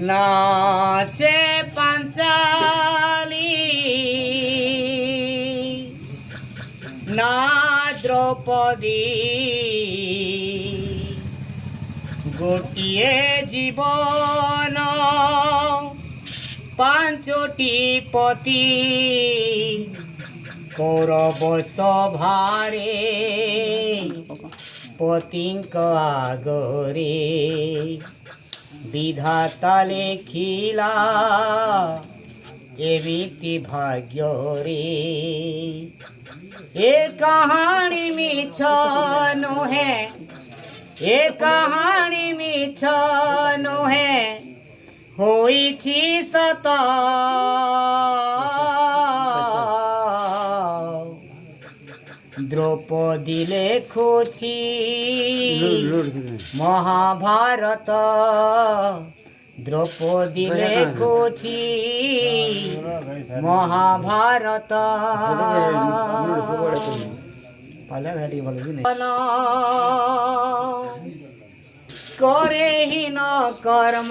ना से पांचाली ना द्रौपदी गोटिए जीवन पांचटी पति कौरव सभारे पतिंक आगरे विधाता लेखिला एमिति भाग्य रे ए कहानी मिछ नुहे ए कहानी मिछ नुहे होइछि सत द्रौपदी लेखुछि महाभारत द्रौपदी लेखुछि महाभारत करे ही न कर्म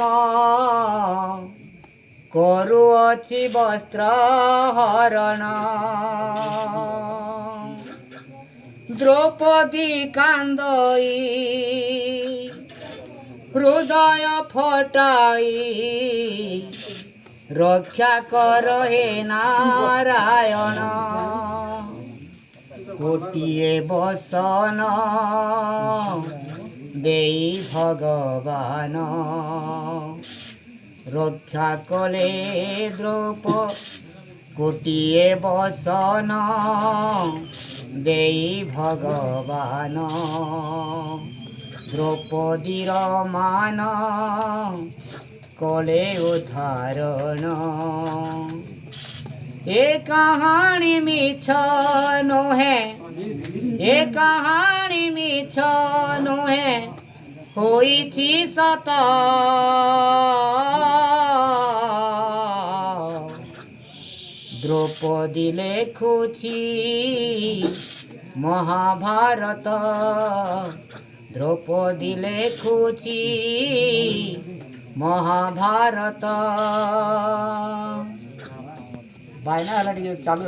करुअछि वस्त्र हरण द्रौपदी कांदई हृदय फटाई रक्षा कर हे नारायण गोटिए बसन देई भगवान रक्षा कले द्रौपदी गोटिए बसन देई भगवान द्रौपदीर मान कले उद्धारण ए कहानी मिछ नुहे ए कहानी मिछ नुहे होइछि सत द्रौपदी लेखुछि महाभारत द्रौपदी लेखुछि महाभारत बायना चालू।